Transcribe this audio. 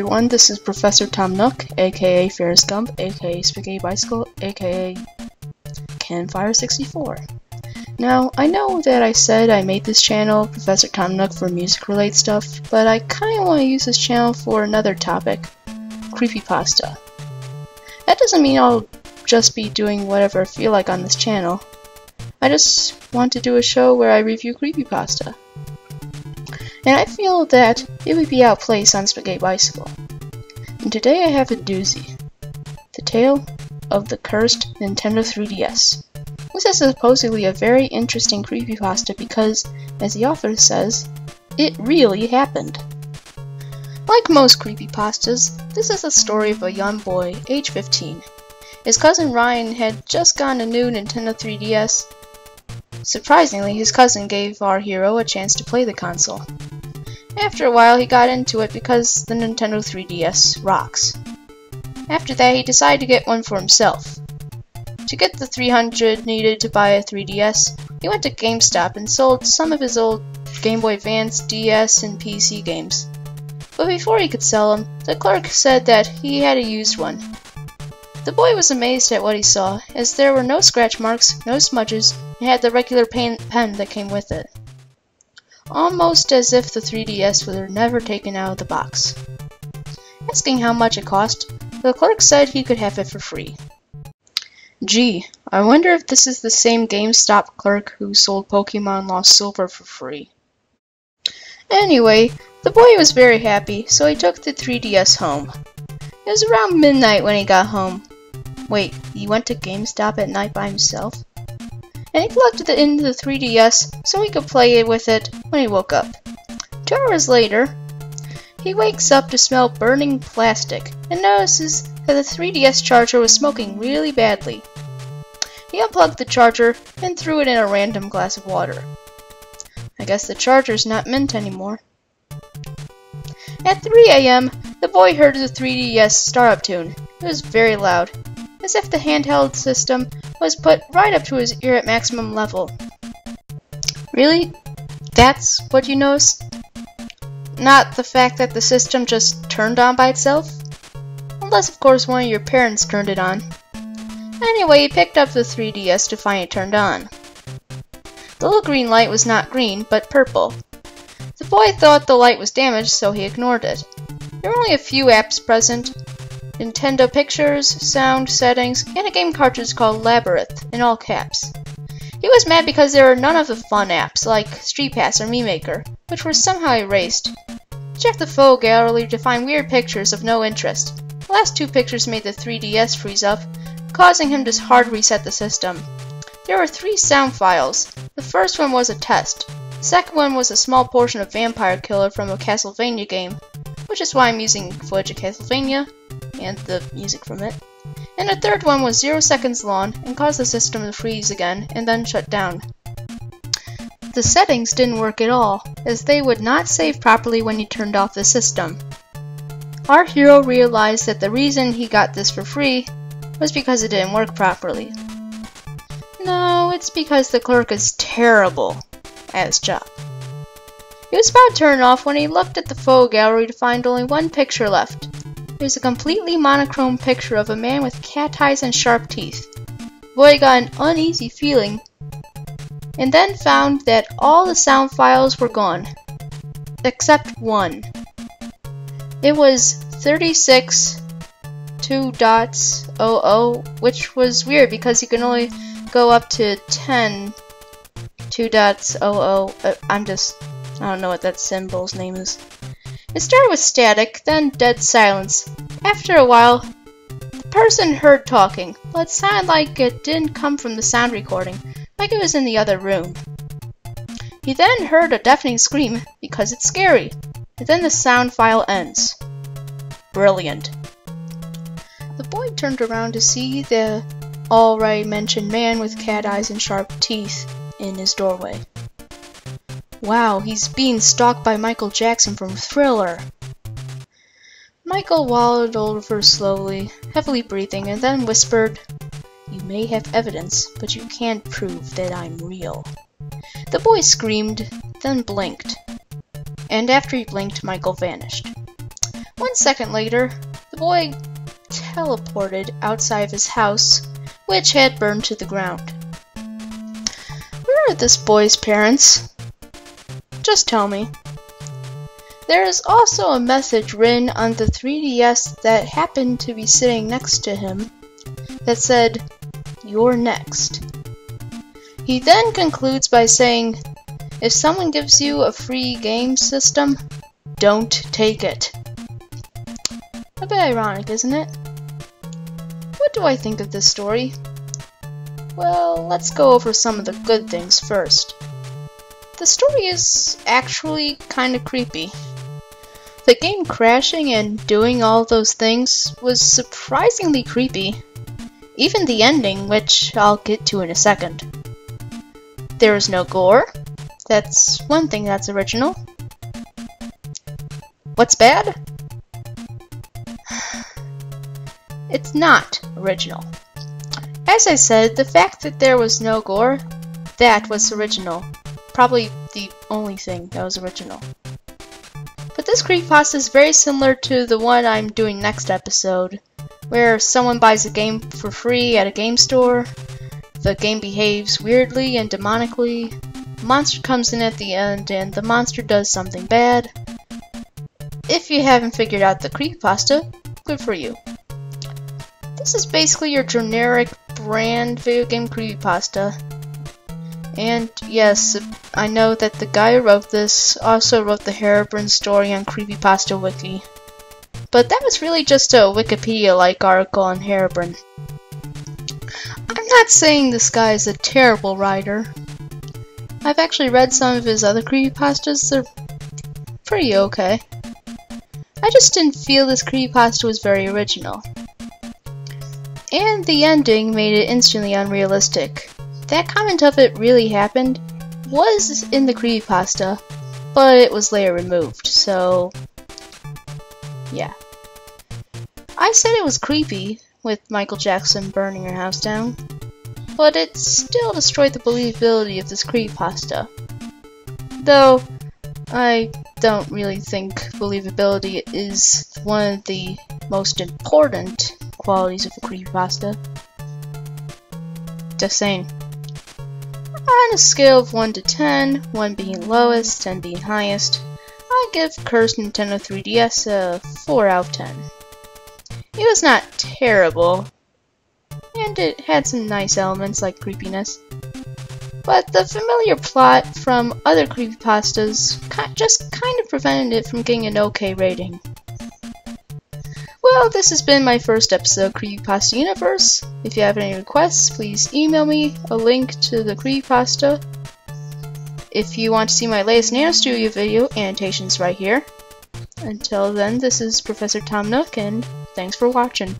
everyone, this is Professor TomNook, aka Ferris Gump, aka Spaghetti Bicycle, aka Canfire64. Now, I know that I said I made this channel, Professor TomNook, for music-related stuff, but I kinda want to use this channel for another topic, Creepypasta. That doesn't mean I'll just be doing whatever I feel like on this channel. I just want to do a show where I review Creepypasta. And I feel that it would be out of place on Spaghetti Bicycle. And today I have a doozy. The Tale of the Cursed Nintendo 3DS. This is supposedly a very interesting creepypasta because, as the author says, it really happened. Like most creepypastas, this is a story of a young boy, age 15. His cousin Ryan had just gotten a new Nintendo 3DS. Surprisingly, his cousin gave our hero a chance to play the console. After a while, he got into it because the Nintendo 3DS rocks. After that, he decided to get one for himself. To get the $300 needed to buy a 3DS, he went to GameStop and sold some of his old Game Boy Advance, DS, and PC games. But before he could sell them, the clerk said that he had a used one. The boy was amazed at what he saw, as there were no scratch marks, no smudges, and had the regular pen that came with it. Almost as if the 3DS were never taken out of the box. Asking how much it cost, the clerk said he could have it for free. Gee, I wonder if this is the same GameStop clerk who sold Pokemon Lost Silver for free. Anyway, the boy was very happy, so he took the 3DS home. It was around midnight when he got home. Wait, he went to GameStop at night by himself? And he plugged it into the 3DS so he could play with it when he woke up. 2 hours later, he wakes up to smell burning plastic and notices that the 3DS charger was smoking really badly. He unplugged the charger and threw it in a random glass of water. I guess the charger's not mint anymore. At 3 AM, the boy heard the 3DS startup tune. It was very loud, as if the handheld system was put right up to his ear at maximum level. Really? That's what you noticed? Not the fact that the system just turned on by itself? Unless, of course, one of your parents turned it on. Anyway, he picked up the 3DS to find it turned on. The little green light was not green, but purple. The boy thought the light was damaged, so he ignored it. There were only a few apps present. Nintendo Pictures, Sound, Settings, and a game cartridge called Labyrinth, in all caps. He was mad because there were none of the fun apps, like Street Pass or MeMaker, which were somehow erased. He checked the photo gallery to find weird pictures of no interest. The last 2 pictures made the 3DS freeze up, causing him to hard reset the system. There were 3 sound files. The first one was a test. The second one was a small portion of Vampire Killer from a Castlevania game, which is why I'm using footage of Castlevania and the music from it. And the third one was 0 seconds long and caused the system to freeze again and then shut down. The settings didn't work at all, as they would not save properly when you turned off the system. Our hero realized that the reason he got this for free was because it didn't work properly. No, it's because the clerk is terrible at his job. He was about to turn it off when he looked at the photo gallery to find only 1 picture left. It was a completely monochrome picture of a man with cat eyes and sharp teeth. The boy got an uneasy feeling, and then found that all the sound files were gone, except one. It was 36 2.00, which was weird because you can only go up to 10 2.00. I don't know what that symbol's name is. It started with static, then dead silence. After a while, the person heard talking, but it sounded like it didn't come from the sound recording, like it was in the other room. He then heard a deafening scream, because it's scary, and then the sound file ends. Brilliant. The boy turned around to see the already mentioned man with cat eyes and sharp teeth in his doorway. Wow, he's being stalked by Michael Jackson from Thriller. Michael wallowed over slowly, heavily breathing, and then whispered, "You may have evidence, but you can't prove that I'm real." The boy screamed, then blinked. And after he blinked, Michael vanished. 1 second later, the boy teleported outside of his house, which had burned to the ground. Where are this boy's parents? Just tell me. There is also a message written on the 3DS that happened to be sitting next to him that said, "You're next." He then concludes by saying, if someone gives you a free game system, don't take it. A bit ironic, isn't it? What do I think of this story? Well, let's go over some of the good things first. The story is actually kinda creepy. The game crashing and doing all those things was surprisingly creepy. Even the ending, which I'll get to in a second. There is no gore. That's one thing that's original. What's bad? It's not original. As I said, the fact that there was no gore, that was original. Probably the only thing that was original. But this creepypasta is very similar to the one I'm doing next episode, where someone buys a game for free at a game store, the game behaves weirdly and demonically, a monster comes in at the end, and the monster does something bad. If you haven't figured out the creepypasta, good for you. This is basically your generic brand video game creepypasta. And yes, I know that the guy who wrote this also wrote the Harebrine story on Creepypasta Wiki. But that was really just a Wikipedia-like article on Harebrine. I'm not saying this guy is a terrible writer. I've actually read some of his other creepypastas, they're pretty okay. I just didn't feel this creepypasta was very original. And the ending made it instantly unrealistic. That comment of it really happened was in the creepypasta, but it was later removed, so yeah. I said it was creepy with Michael Jackson burning her house down, but it still destroyed the believability of this creepypasta. Though, I don't really think believability is one of the most important qualities of a creepypasta. Just saying. On a scale of 1 to 10, 1 being lowest, 10 being highest, I give Cursed Nintendo 3DS a 4 out of 10. It was not terrible, and it had some nice elements like creepiness, but the familiar plot from other creepypastas just kind of prevented it from getting an okay rating. Well, this has been my first episode of Creepypasta Universe. If you have any requests, please email me a link to the creepypasta. If you want to see my latest Nano Studio video, annotations right here. Until then, this is Professor Tom Nook, and thanks for watching.